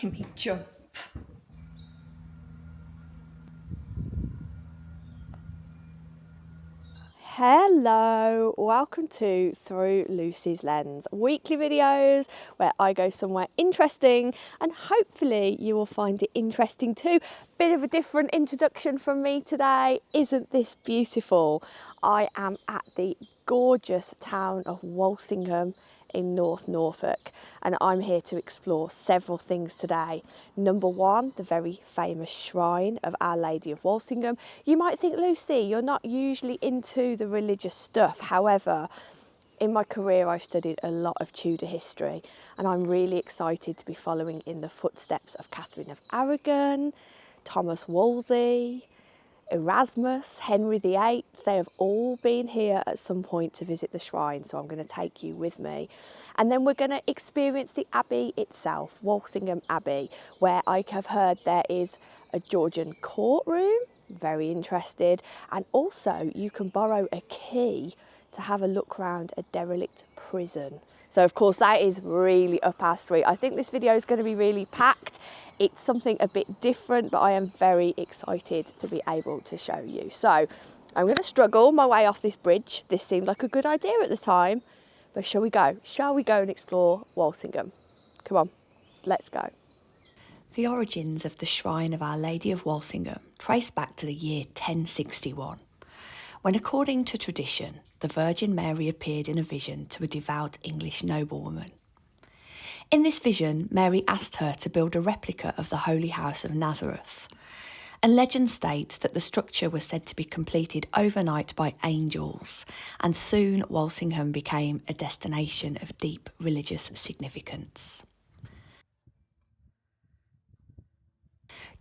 Made me jump. Hello, welcome to Through Lucy's Lens, weekly videos where I go somewhere interesting and hopefully you will find it interesting too. Bit of a different introduction from me today. Isn't this beautiful? I am at the gorgeous town of Walsingham in North Norfolk, and I'm here to explore several things today. Number one, the very famous shrine of Our Lady of Walsingham. You might think, Lucy, you're not usually into the religious stuff. However, in my career I've studied a lot of Tudor history, and I'm really excited to be following in the footsteps of Catherine of Aragon, Thomas Wolsey, Erasmus, Henry VIII. They have all been here at some point to visit the shrine, so I'm going to take you with me. And then we're going to experience the abbey itself, Walsingham Abbey, where I have heard there is a Georgian courtroom. Very interested. And also you can borrow a key to have a look around a derelict prison. So of course that is really up our street. I think this video is going to be really packed. It's something a bit different, but I am very excited to be able to show you. So I'm going to struggle my way off this bridge. This seemed like a good idea at the time, but shall we go? Shall we go and explore Walsingham? Come on, let's go. The origins of the shrine of Our Lady of Walsingham trace back to the year 1061, when, according to tradition, the Virgin Mary appeared in a vision to a devout English noblewoman. In this vision, Mary asked her to build a replica of the Holy House of Nazareth, and legend states that the structure was said to be completed overnight by angels, and soon Walsingham became a destination of deep religious significance.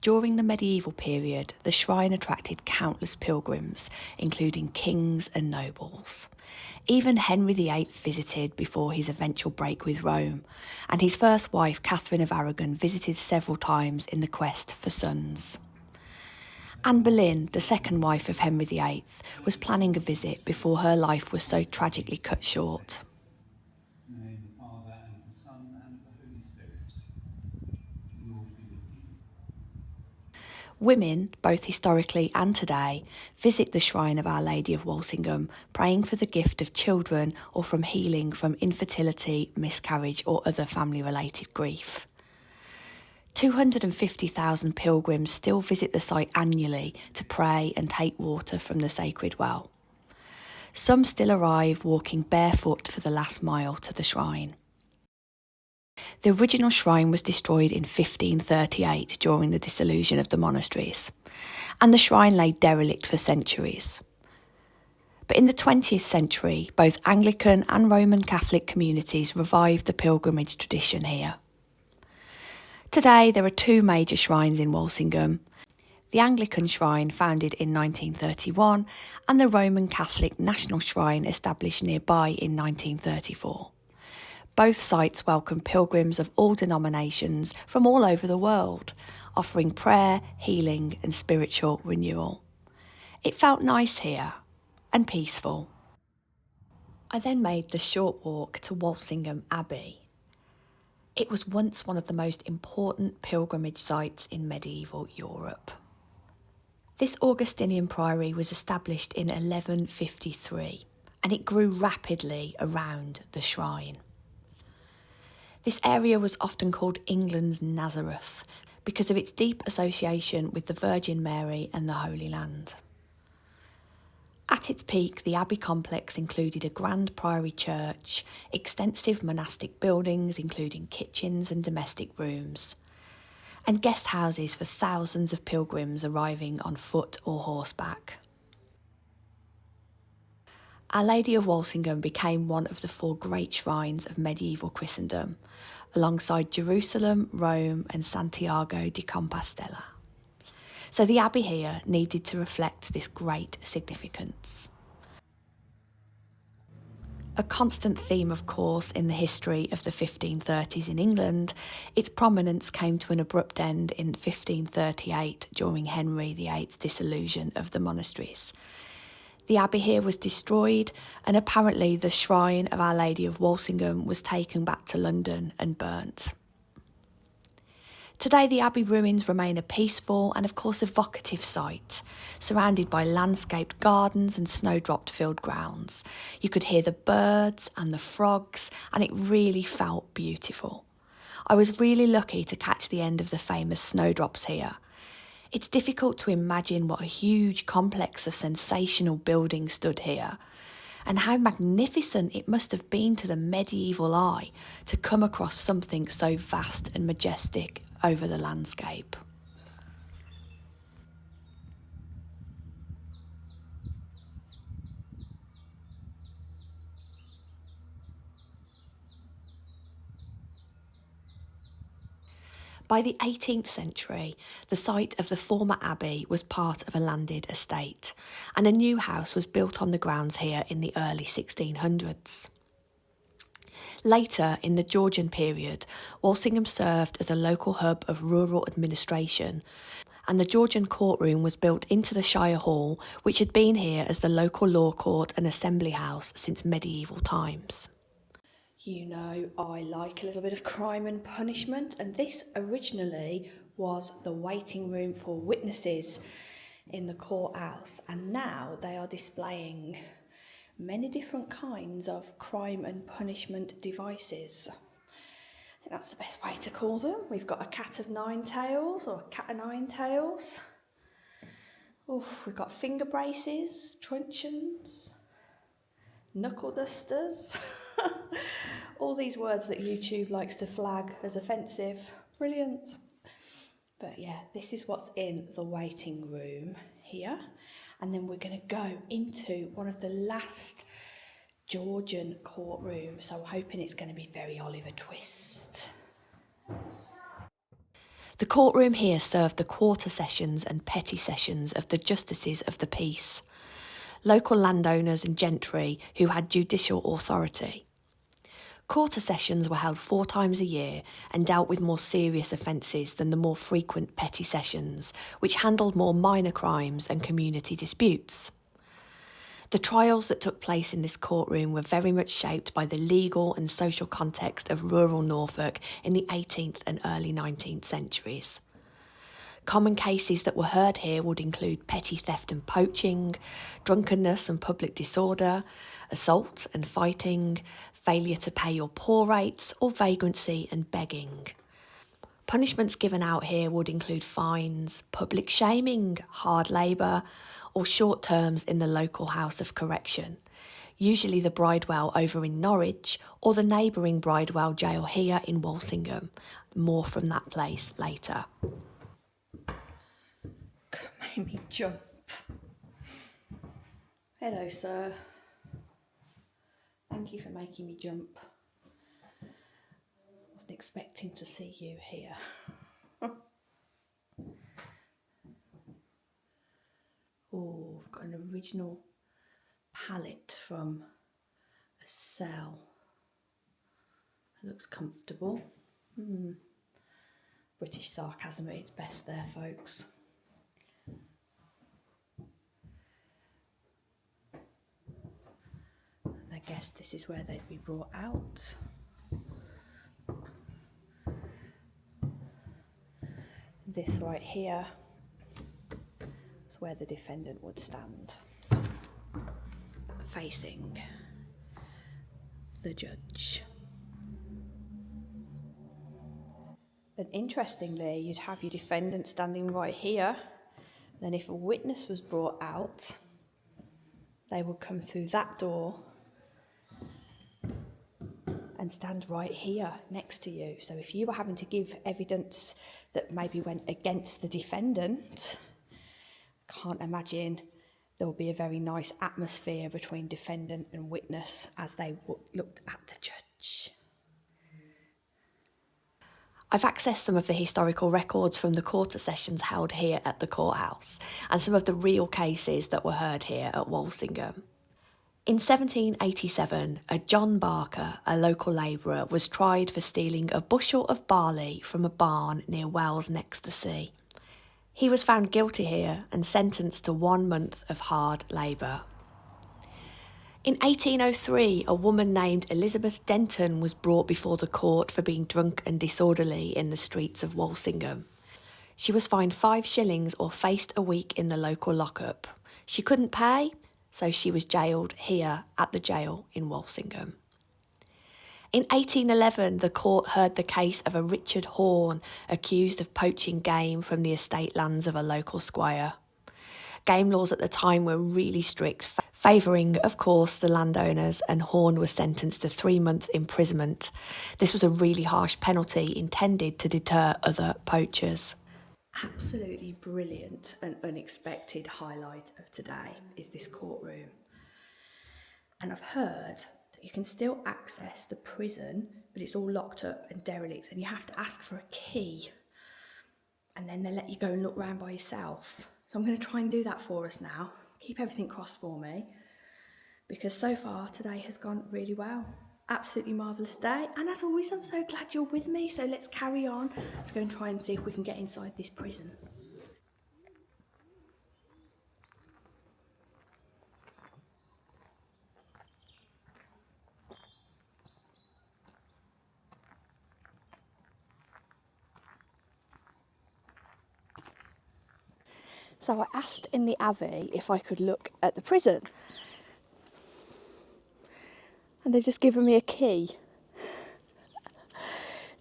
During the medieval period, the shrine attracted countless pilgrims, including kings and nobles. Even Henry VIII visited before his eventual break with Rome, and his first wife, Catherine of Aragon, visited several times in the quest for sons. Anne Boleyn, the second wife of Henry VIII, was planning a visit before her life was so tragically cut short. In the name of the Father, and of the Son, and of the Holy Spirit. The Lord be with you. Women, both historically and today, visit the shrine of Our Lady of Walsingham, praying for the gift of children or from healing from infertility, miscarriage or other family-related grief. 250,000 pilgrims still visit the site annually to pray and take water from the sacred well. Some still arrive walking barefoot for the last mile to the shrine. The original shrine was destroyed in 1538 during the dissolution of the monasteries, and the shrine lay derelict for centuries. But in the 20th century, both Anglican and Roman Catholic communities revived the pilgrimage tradition here. Today, there are two major shrines in Walsingham: the Anglican shrine founded in 1931 and the Roman Catholic National Shrine established nearby in 1934. Both sites welcome pilgrims of all denominations from all over the world, offering prayer, healing and spiritual renewal. It felt nice here and peaceful. I then made the short walk to Walsingham Abbey. It was once one of the most important pilgrimage sites in medieval Europe. This Augustinian priory was established in 1153, and it grew rapidly around the shrine. This area was often called England's Nazareth because of its deep association with the Virgin Mary and the Holy Land. At its peak, the Abbey complex included a grand priory church, extensive monastic buildings including kitchens and domestic rooms, and guest houses for thousands of pilgrims arriving on foot or horseback. Our Lady of Walsingham became one of the four great shrines of medieval Christendom, alongside Jerusalem, Rome and Santiago de Compostela. So the abbey here needed to reflect this great significance. A constant theme, of course, in the history of the 1530s in England, its prominence came to an abrupt end in 1538 during Henry VIII's dissolution of the monasteries. The abbey here was destroyed, and apparently the shrine of Our Lady of Walsingham was taken back to London and burnt. Today, the Abbey ruins remain a peaceful and, of course, evocative site, surrounded by landscaped gardens and snowdropped field grounds. You could hear the birds and the frogs, and it really felt beautiful. I was really lucky to catch the end of the famous snowdrops here. It's difficult to imagine what a huge complex of sensational buildings stood here, and how magnificent it must have been to the medieval eye to come across something so vast and majestic over the landscape. By the 18th century, the site of the former abbey was part of a landed estate, and a new house was built on the grounds here in the early 1600s. Later, in the Georgian period, Walsingham served as a local hub of rural administration, and the Georgian courtroom was built into the Shirehall, which had been here as the local law court and assembly house since medieval times. You know, I like a little bit of crime and punishment, and this originally was the waiting room for witnesses in the courthouse, and now they are displaying many different kinds of crime and punishment devices. I think that's the best way to call them. We've got a cat of nine tails, or a cat of nine tails. We've got finger braces, truncheons, knuckle dusters. All these words that YouTube likes to flag as offensive. Brilliant. But yeah, this is what's in the waiting room here. And then we're going to go into one of the last Georgian courtrooms. So I'm hoping it's going to be very Oliver Twist. The courtroom here served the quarter sessions and petty sessions of the justices of the peace, local landowners and gentry who had judicial authority. Quarter sessions were held 4 times a year and dealt with more serious offences than the more frequent petty sessions, which handled more minor crimes and community disputes. The trials that took place in this courtroom were very much shaped by the legal and social context of rural Norfolk in the 18th and early 19th centuries. Common cases that were heard here would include petty theft and poaching, drunkenness and public disorder, assault and fighting, failure to pay your poor rates, or vagrancy and begging. Punishments given out here would include fines, public shaming, hard labour, or short terms in the local House of Correction, usually the Bridewell over in Norwich or the neighbouring Bridewell jail here in Walsingham. More from that place later. Made me jump. Hello, sir. Thank you for making me jump. Wasn't expecting to see you here. Oh, I've got an original pallet from a cell. It looks comfortable. British sarcasm at its best there, folks. And I guess this is where they'd be brought out. This right here is where the defendant would stand, facing the judge. But interestingly, you'd have your defendant standing right here. Then if a witness was brought out, they would come through that door and stand right here next to you. So if you were having to give evidence that maybe went against the defendant, I can't imagine there would be a very nice atmosphere between defendant and witness as they looked at the judge. I've accessed some of the historical records from the quarter sessions held here at the courthouse and some of the real cases that were heard here at Walsingham. In 1787, a John Barker, a local labourer, was tried for stealing a bushel of barley from a barn near Wells next the sea. He was found guilty here and sentenced to 1 month of hard labour. In 1803, a woman named Elizabeth Denton was brought before the court for being drunk and disorderly in the streets of Walsingham. She was fined 5 shillings or faced a week in the local lockup. She couldn't pay, so she was jailed here at the jail in Walsingham. In 1811, the court heard the case of a Richard Horne accused of poaching game from the estate lands of a local squire. Game laws at the time were really strict, favouring, of course, the landowners, and Horne was sentenced to 3 months' imprisonment. This was a really harsh penalty intended to deter other poachers. Absolutely brilliant and unexpected highlight of today is this courtroom. And I've heard that you can still access the prison, but it's all locked up and derelict, and you have to ask for a key. And then they let you go and look round by yourself. So I'm going to try and do that for us now. Keep everything crossed for me, because so far today has gone really well. Absolutely marvellous day. And as always, I'm so glad you're with me. So let's carry on. Let's go and try and see if we can get inside this prison. So I asked in the Abbey if I could look at the prison, and they've just given me a key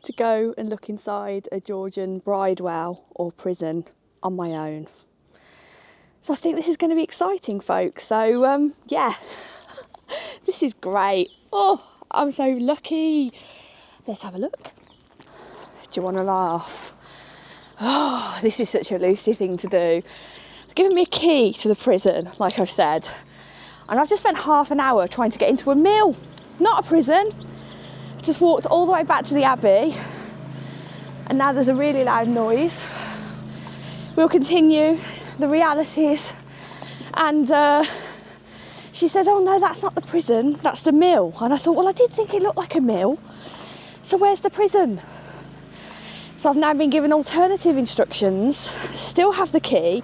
to go and look inside a Georgian Bridewell or prison on my own. So I think this is going to be exciting, folks. So yeah, this is great. Oh, I'm so lucky. Let's have a look. Do you want to laugh? Oh, this is such a Lucy thing to do. They've given me a key to the prison, like I've said, and I've just spent half an hour trying to get into a mill, not a prison. Just walked all the way back to the Abbey, and now there's a really loud noise. We'll continue the realities. And she said, oh no, that's not the prison, that's the mill. And I thought, well, I did think it looked like a mill, so where's the prison? So I've now been given alternative instructions, still have the key,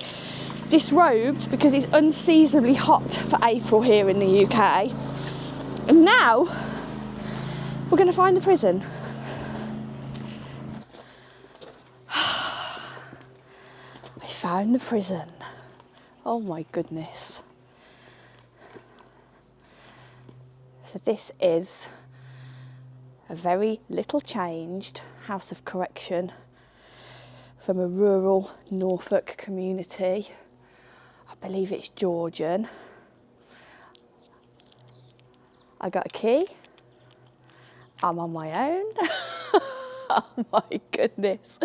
disrobed because it's unseasonably hot for April here in the UK. And now we're going to find the prison. I found the prison. Oh my goodness. So this is a very little changed House of Correction from a rural Norfolk community. I believe it's Georgian. I got a key. I'm on my own. Oh my goodness.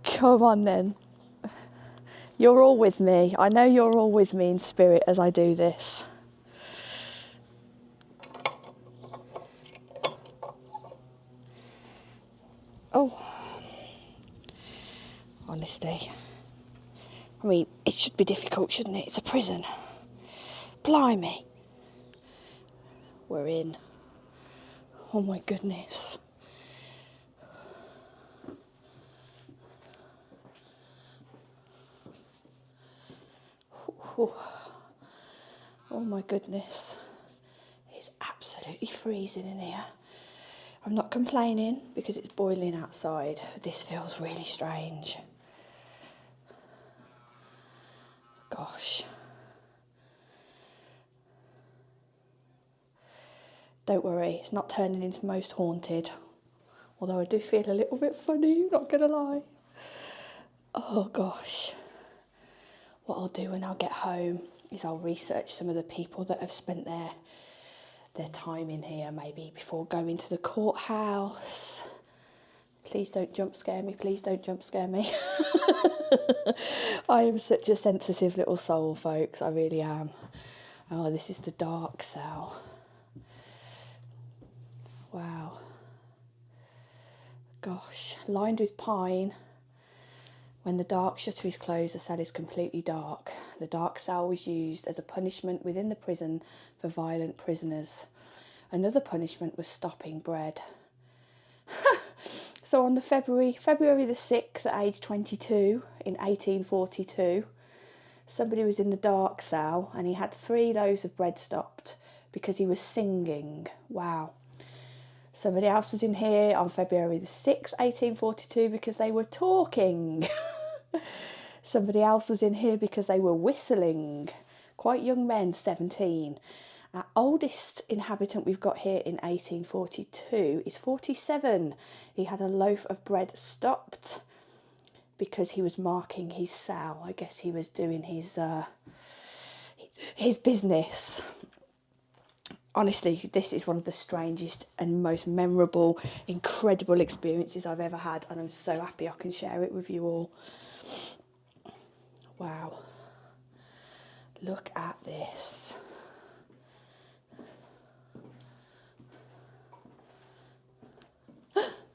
Come on then. You're all with me. I know you're all with me in spirit as I do this. Oh, honestly. I mean, it should be difficult, shouldn't it? It's a prison. Blimey. We're in. Oh my goodness. Oh my goodness. It's absolutely freezing in here. I'm not complaining because it's boiling outside. This feels really strange. Gosh. Don't worry, it's not turning into Most Haunted. Although I do feel a little bit funny, not gonna lie. Oh gosh. What I'll do when I get home is I'll research some of the people that have spent their time in here, maybe before going to the courthouse. Please don't jump scare me, please don't jump scare me. I am such a sensitive little soul, folks, I really am. Oh, this is the dark cell. Wow. Gosh, lined with pine. When the dark shutter is closed, the cell is completely dark. The dark cell was used as a punishment within the prison for violent prisoners. Another punishment was stopping bread. So on the February the 6th at age 22 in 1842, somebody was in the dark cell and he had 3 loaves of bread stopped because he was singing. Wow. Somebody else was in here on February the 6th, 1842 because they were talking. Somebody else was in here because they were whistling. Quite young men, 17. Our oldest inhabitant we've got here in 1842 is 47. He had a loaf of bread stopped because he was marking his cell. I guess he was doing his business. Honestly, this is one of the strangest and most memorable, incredible experiences I've ever had, and I'm so happy I can share it with you all. Wow. Look at this.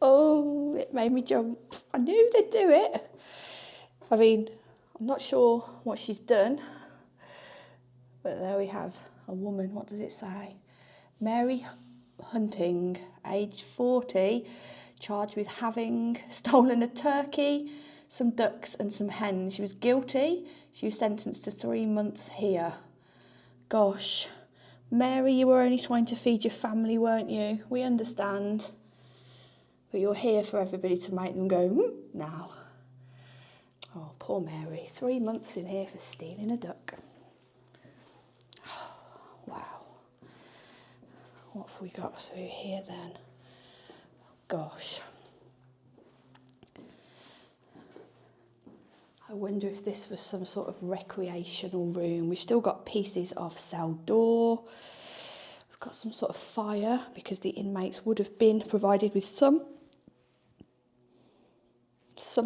Oh, it made me jump. I knew they'd do it. I mean, I'm not sure what she's done, but there we have a woman. What does it say? Mary Hunting, aged 40, charged with having stolen a turkey, some ducks and some hens. She was guilty. She was sentenced to 3 months here. Gosh, Mary, you were only trying to feed your family, weren't you? We understand. But you're here for everybody to make them go, now. Oh, poor Mary. 3 months in here for stealing a duck. Wow. What have we got through here then? Gosh. I wonder if this was some sort of recreational room. We've still got pieces of cell door. We've got some sort of fire because the inmates would have been provided with some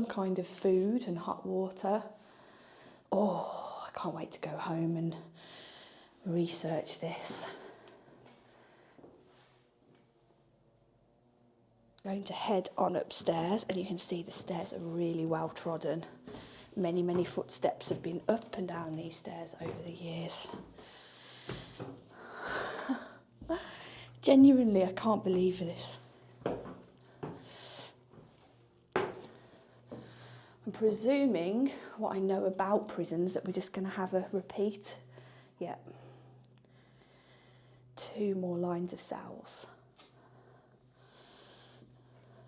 kind of food and hot water. Oh, I can't wait to go home and research this. Going to head on upstairs, and you can see the stairs are really well trodden. Many, many footsteps have been up and down these stairs over the years. Genuinely, I can't believe this. I'm presuming what I know about prisons that we're just going to have a repeat. Yeah. 2 more lines of cells.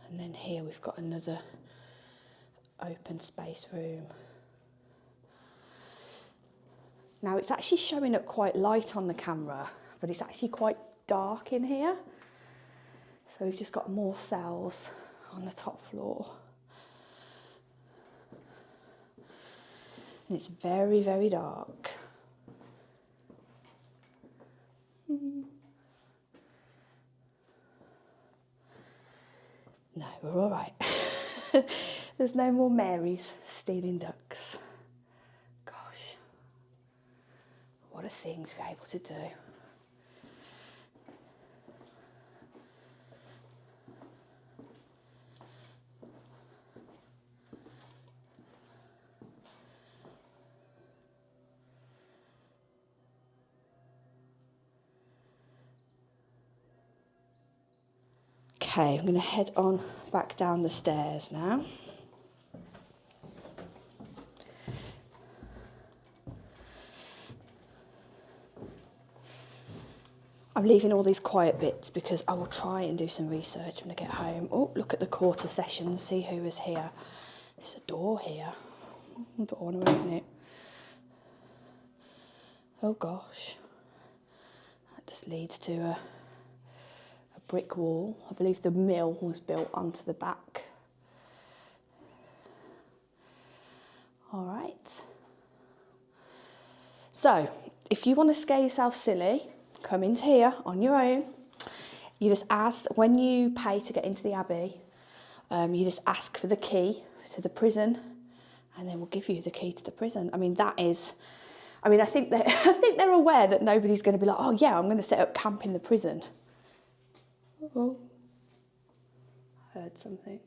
And then here we've got another open space room. Now it's actually showing up quite light on the camera, but it's actually quite dark in here. So we've just got more cells on the top floor. And it's very, very dark. No, we're all right. There's no more Marys stealing ducks. Gosh, what a thing to be able to do. Okay, I'm going to head on back down the stairs now. I'm leaving all these quiet bits because I will try and do some research when I get home. Oh, look at the quarter session, see who is here. There's a door here. I don't want to open it. Oh gosh. That just leads to a brick wall. I believe the mill was built onto the back. All right. So, if you want to scare yourself silly, come into here on your own. You just ask, when you pay to get into the Abbey, you just ask for the key to the prison, and then we'll give you the key to the prison. I mean, I think they're aware that nobody's going to be like, oh yeah, I'm going to set up camp in the prison. Oh, heard something.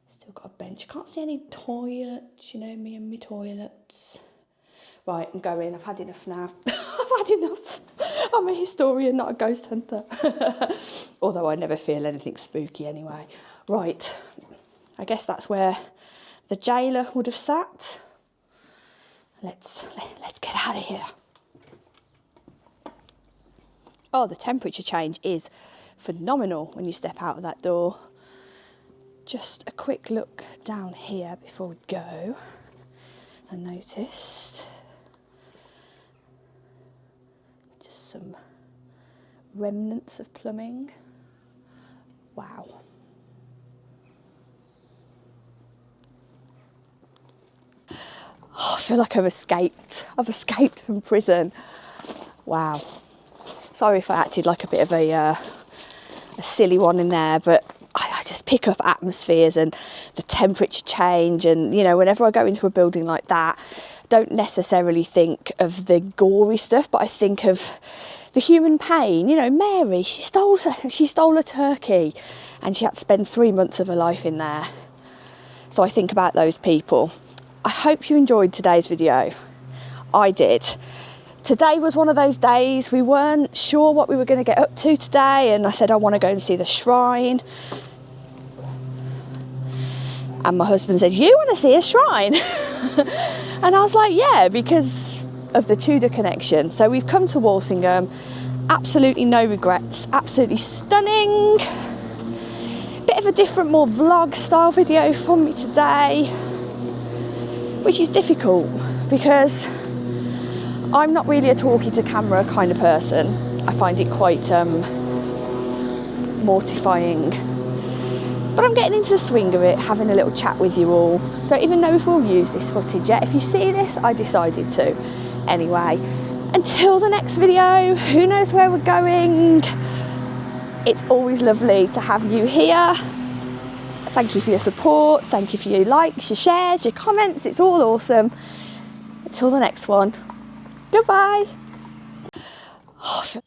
Still got a bench. Can't see any toilets, you know, me and my toilets. Right, I'm going. I've had enough now. I've had enough. I'm a historian, not a ghost hunter. Although I never feel anything spooky anyway. Right, I guess that's where the jailer would have sat. Let's get out of here. Oh, the temperature change is phenomenal when you step out of that door. Just a quick look down here before we go. I noticed just some remnants of plumbing. Wow. Oh, I feel like I've escaped. I've escaped from prison. Wow. Sorry if I acted like a bit of a silly one in there, but I just pick up atmospheres and the temperature change. And, you know, whenever I go into a building like that, I don't necessarily think of the gory stuff, but I think of the human pain. You know, Mary, she stole a turkey and she had to spend 3 months of her life in there. So I think about those people. I hope you enjoyed today's video. I did. Today was one of those days we weren't sure what we were going to get up to today, and I said I want to go and see the shrine. And my husband said, "You want to see a shrine?" And I was like, yeah, because of the Tudor connection. So we've come to Walsingham, absolutely no regrets, absolutely stunning. Bit of a different, more vlog style video for me today, which is difficult because I'm not really a talkie to camera kind of person. I find it quite mortifying. But I'm getting into the swing of it, having a little chat with you all. Don't even know if we'll use this footage yet. If you see this, I decided to. Anyway, until the next video, who knows where we're going. It's always lovely to have you here. Thank you for your support. Thank you for your likes, your shares, your comments. It's all awesome. Until the next one. Goodbye. Oh,